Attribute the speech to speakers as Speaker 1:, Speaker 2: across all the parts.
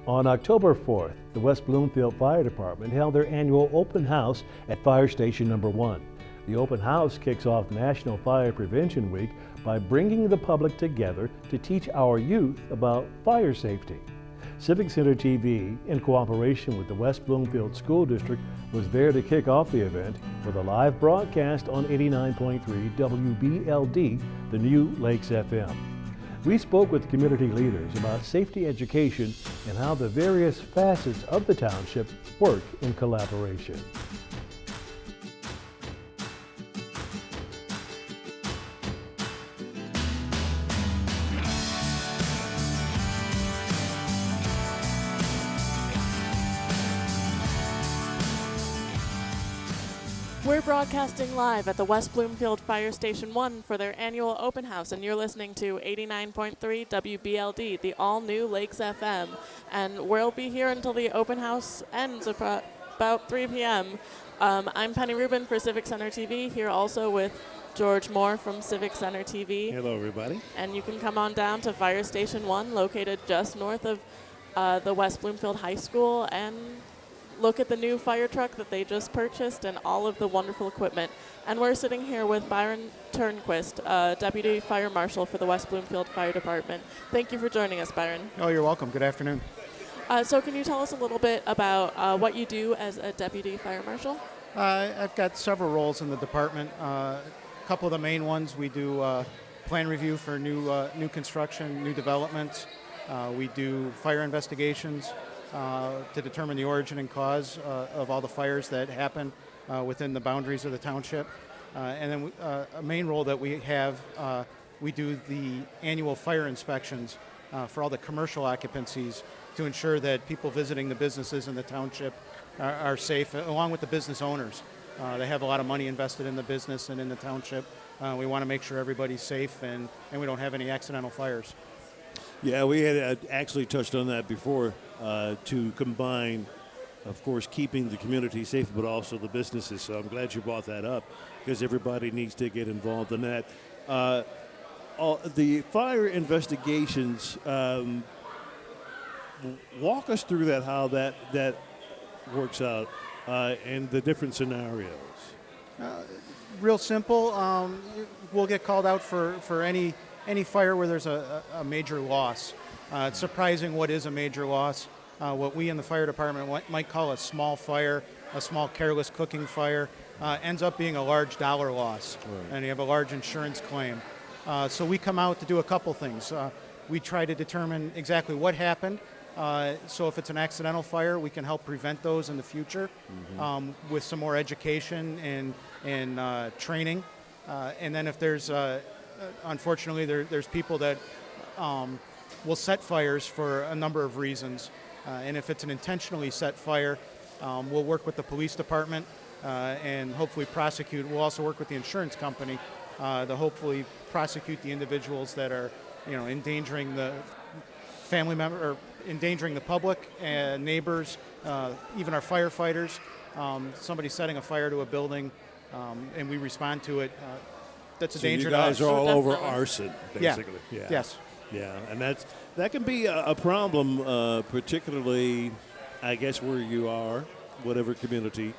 Speaker 1: On October 4th, the West Bloomfield Fire Department held their annual open house at Fire Station Number 1. The open house kicks off National Fire Prevention Week by bringing the public together to teach our youth about fire safety. Civic Center TV, in cooperation with the West Bloomfield School District, was there to kick off the event with a live broadcast on 89.3 WBLD, the new Lakes FM. We spoke with community leaders about safety education and how the various facets of the township work in collaboration.
Speaker 2: We're broadcasting live at the West Bloomfield Fire Station 1 for their annual open house, and you're listening to 89.3 WBLD, the all-new Lakes FM. And we'll be here until the open house ends about 3 p.m. I'm Penny Rubin for Civic Center TV, here also with George Moore from Civic Center TV.
Speaker 3: Hello, everybody.
Speaker 2: And you can come on down to Fire Station 1, located just north of the West Bloomfield High School, and look at the new fire truck that they just purchased and all of the wonderful equipment. And we're sitting here with Byron Turnquist, Deputy Fire Marshal for the West Bloomfield Fire Department. Thank you for joining us, Byron.
Speaker 4: Oh, you're welcome. Good afternoon.
Speaker 2: So can you tell us a little bit about what you do as a Deputy Fire Marshal?
Speaker 4: I've got several roles in the department. A couple of the main ones, we do plan review for new construction, new developments. We do fire investigations to determine the origin and cause of all the fires that happen within the boundaries of the township. And then a main role that we have, we do the annual fire inspections for all the commercial occupancies to ensure that people visiting the businesses in the township are safe, along with the business owners. They have a lot of money invested in the business and in the township. We want to make sure everybody's safe and we don't have any accidental fires.
Speaker 3: Yeah, we had actually touched on that before to combine, of course, keeping the community safe, but also the businesses. So I'm glad you brought that up because everybody needs to get involved in that. The fire investigations, walk us through that, how that works out and the different scenarios.
Speaker 4: Real simple. We'll get called out for any fire where there's a major loss. It's surprising what is a major loss. What we in the fire department might call a small fire, a small careless cooking fire, ends up being a large dollar loss, right. And you have a large insurance claim. So we come out to do a couple things. We try to determine exactly what happened. So if it's an accidental fire, we can help prevent those in the future with some more education and training. And then if there's unfortunately, there's people that will set fires for a number of reasons. And if it's an intentionally set fire, we'll work with the police department and hopefully prosecute. We'll also work with the insurance company to hopefully prosecute the individuals that are, endangering the family member or endangering the public and neighbors, even our firefighters. Somebody setting a fire to a building and we respond to it. That's a danger to us.
Speaker 3: You guys are all over arson, basically.
Speaker 4: Yeah. Yes.
Speaker 3: Yeah, and that can be a problem, particularly, I guess, where you are, whatever community,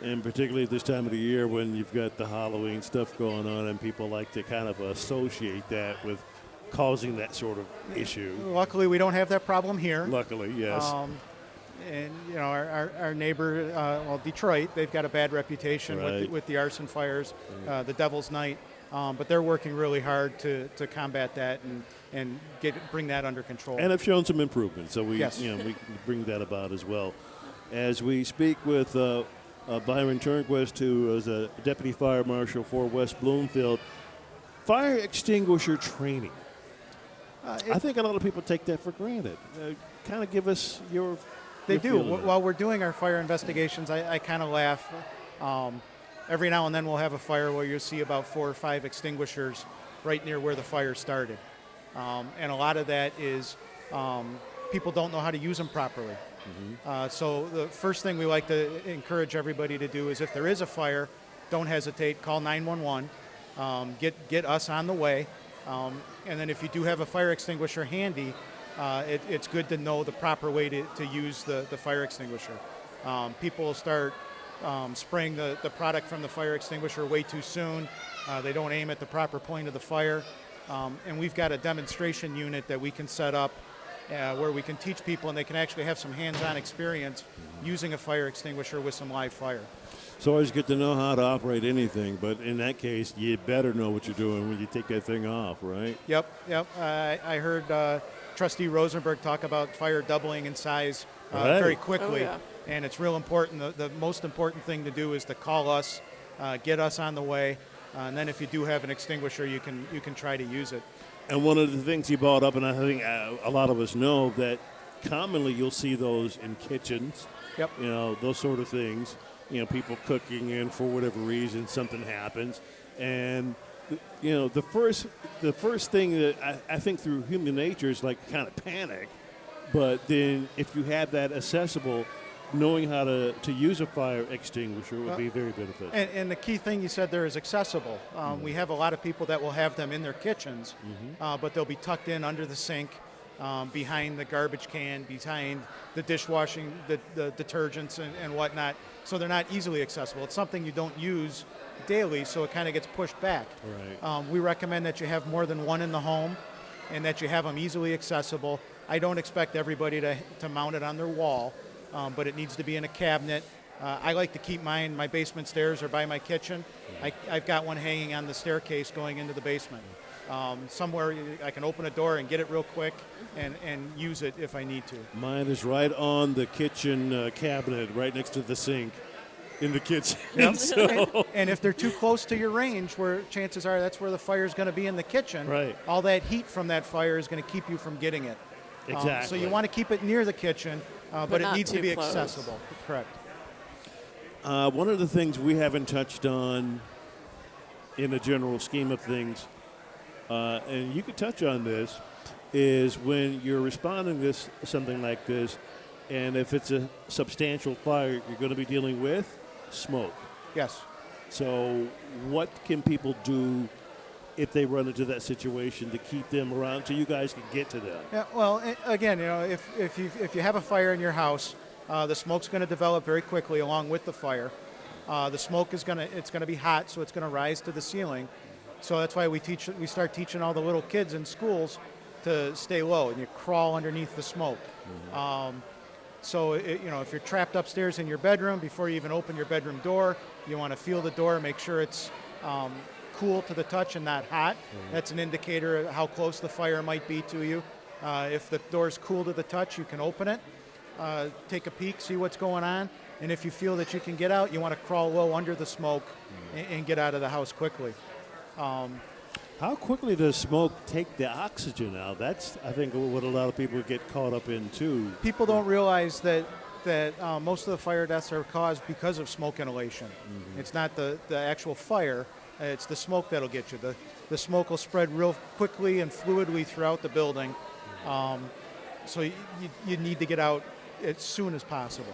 Speaker 3: and particularly at this time of the year when you've got the Halloween stuff going on and people like to kind of associate that with causing that sort of issue.
Speaker 4: Luckily, we don't have that problem here.
Speaker 3: Luckily, yes.
Speaker 4: And our neighbor, Detroit, they've got a bad reputation
Speaker 3: right.
Speaker 4: with the arson fires, the Devil's Night, but they're working really hard to combat that and bring that under control.
Speaker 3: And have shown some improvement, so we
Speaker 4: yes.
Speaker 3: We bring that about as well. As we speak with Byron Turnquist, who is a Deputy Fire Marshal for West Bloomfield, fire extinguisher training. I think a lot of people take that for granted. Kind of give us your.
Speaker 4: They do. While we're doing our fire investigations, I kind of laugh. Every now and then we'll have a fire where you'll see about 4 or 5 extinguishers right near where the fire started. And a lot of that is people don't know how to use them properly. So the first thing we like to encourage everybody to do is if there is a fire, don't hesitate, call 911, get us on the way. And then if you do have a fire extinguisher handy, it's good to know the proper way to use the fire extinguisher. People start spraying the product from the fire extinguisher way too soon. They don't aim at the proper point of the fire. And we've got a demonstration unit that we can set up where we can teach people, and they can actually have some hands-on experience using a fire extinguisher with some live fire.
Speaker 3: It's always good to know how to operate anything, but in that case, you better know what you're doing when you take that thing off, right?
Speaker 4: Yep. I heard Trustee Rosenberg talk about fire doubling in size very quickly.
Speaker 2: Oh, yeah.
Speaker 4: And it's real important. The most important thing to do is to call us, get us on the way, and then if you do have an extinguisher, you can try to use it.
Speaker 3: And one of the things you brought up, and I think a lot of us know, that commonly you'll see those in kitchens.
Speaker 4: Yep.
Speaker 3: You know, those sort of things. You know, people cooking, and for whatever reason something happens, and you know, the first thing that I think through human nature is like kind of panic, but then if you have that accessible, knowing how to use a fire extinguisher would be very beneficial.
Speaker 4: And the key thing you said there is accessible. We have a lot of people that will have them in their kitchens, but they'll be tucked in under the sink, behind the garbage can, behind the dishwashing, the detergents and whatnot. So they're not easily accessible. It's something you don't use daily, so it kind of gets pushed back.
Speaker 3: Right.
Speaker 4: We recommend that you have more than one in the home and that you have them easily accessible. I don't expect everybody to mount it on their wall, but it needs to be in a cabinet. I like to keep mine, my basement stairs are by my kitchen. I've got one hanging on the staircase going into the basement. Somewhere I can open a door and get it real quick and use it if I need to.
Speaker 3: Mine is right on the kitchen cabinet, right next to the sink in the kitchen.
Speaker 4: Yep.
Speaker 3: So.
Speaker 4: And if they're too close to your range, where chances are that's where the fire is going to be in the kitchen,
Speaker 3: right,
Speaker 4: all that heat from that fire is going to keep you from getting it.
Speaker 3: Exactly.
Speaker 4: So you want to keep it near the kitchen, but it needs to be
Speaker 2: close.
Speaker 4: accessible. Correct.
Speaker 3: One of the things we haven't touched on in the general scheme of things, and you could touch on this, is when you're responding to something like this, and if it's a substantial fire, you're going to be dealing with smoke.
Speaker 4: Yes.
Speaker 3: So what can people do if they run into that situation to keep them around so you guys can get to them?
Speaker 4: Yeah, well, again, you know, if you have a fire in your house, the smoke's going to develop very quickly along with the fire. The smoke is going to be hot, so it's going to rise to the ceiling. So that's why we start teaching all the little kids in schools to stay low, and you crawl underneath the smoke. So you know, if you're trapped upstairs in your bedroom, before you even open your bedroom door, you want to feel the door, make sure it's cool to the touch and not hot. That's an indicator of how close the fire might be to you. If the door's cool to the touch, you can open it, take a peek, see what's going on, and if you feel that you can get out, you want to crawl low under the smoke and get out of the house quickly.
Speaker 3: How quickly does smoke take the oxygen out? That's, I think, what a lot of people get caught up in, too.
Speaker 4: People don't realize that most of the fire deaths are caused because of smoke inhalation. It's not the actual fire, it's the smoke that'll get you. The smoke will spread real quickly and fluidly throughout the building, so you need to get out as soon as possible.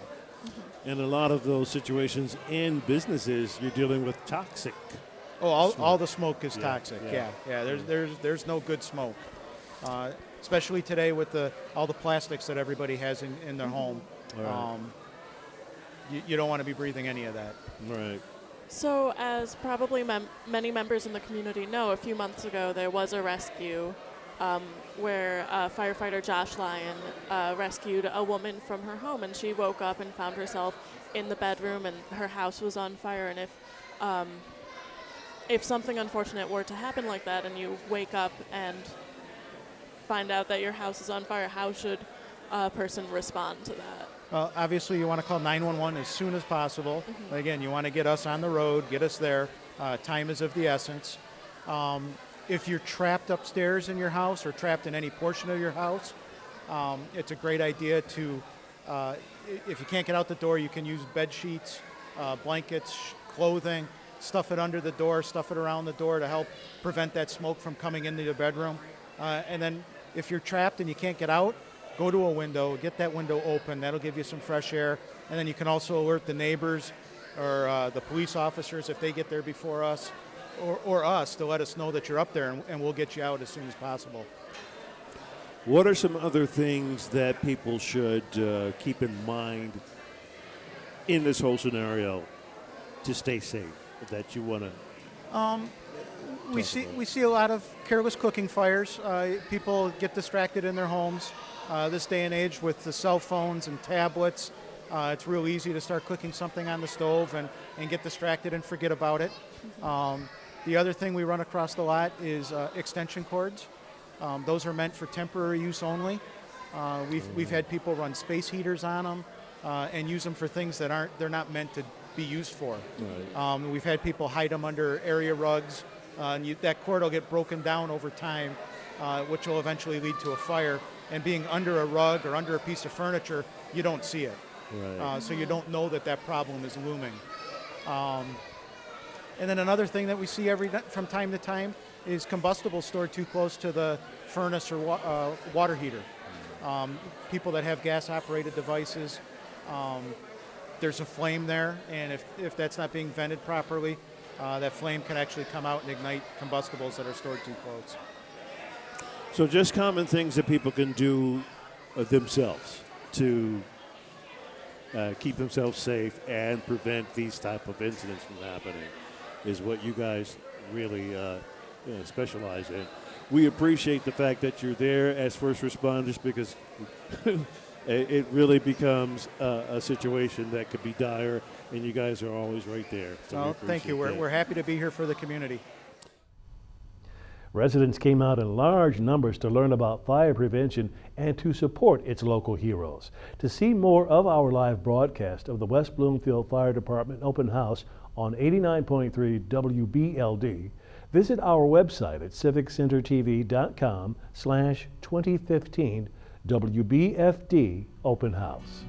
Speaker 3: In a lot of those situations in businesses, you're dealing with toxic.
Speaker 4: Oh, all the smoke is toxic. Yeah. There's no good smoke, especially today with all the plastics that everybody has in their home.
Speaker 3: Right.
Speaker 4: You don't want to be breathing any of that.
Speaker 3: Right.
Speaker 2: So, as probably many members in the community know, a few months ago there was a rescue where firefighter Josh Lyon rescued a woman from her home, and she woke up and found herself in the bedroom, and her house was on fire. And if something unfortunate were to happen like that, and you wake up and find out that your house is on fire, how should a person respond to that?
Speaker 4: Well, obviously you want to call 911 as soon as possible. Again, you want to get us on the road, get us there. Time is of the essence. If you're trapped upstairs in your house or trapped in any portion of your house, it's a great idea to, if you can't get out the door, you can use bed sheets, blankets, clothing, stuff it under the door, stuff it around the door to help prevent that smoke from coming into the bedroom. And then if you're trapped and you can't get out, go to a window, get that window open. That'll give you some fresh air. And then you can also alert the neighbors or the police officers if they get there before us, or us to let us know that you're up there, and we'll get you out as soon as possible.
Speaker 3: What are some other things that people should keep in mind in this whole scenario to stay safe that you want to?
Speaker 4: We see a lot of careless cooking fires. People get distracted in their homes. This day and age with the cell phones and tablets, it's real easy to start cooking something on the stove and get distracted and forget about it. The other thing we run across a lot is extension cords. Those are meant for temporary use only. We've had people run space heaters on them and use them for things that they're not meant to be used for. Right. We've had people hide them under area rugs. And that cord will get broken down over time, which will eventually lead to a fire. And being under a rug or under a piece of furniture, you don't see it. Right. So you don't know that problem is looming. And then another thing that we see from time to time is combustibles stored too close to the furnace or water heater. People that have gas-operated devices, there's a flame there, and if that's not being vented properly, that flame can actually come out and ignite combustibles that are stored too close.
Speaker 3: So just common things that people can do themselves to keep themselves safe and prevent these type of incidents from happening is what you guys really specialize in. We appreciate the fact that you're there as first responders because it really becomes a situation that could be dire, and you guys are always right there. So
Speaker 4: thank you. We're happy to be here for the community.
Speaker 1: Residents came out in large numbers to learn about fire prevention and to support its local heroes. To see more of our live broadcast of the West Bloomfield Fire Department Open House on 89.3 WBLD, visit our website at civiccentertv.com/2015 WBFD Open House.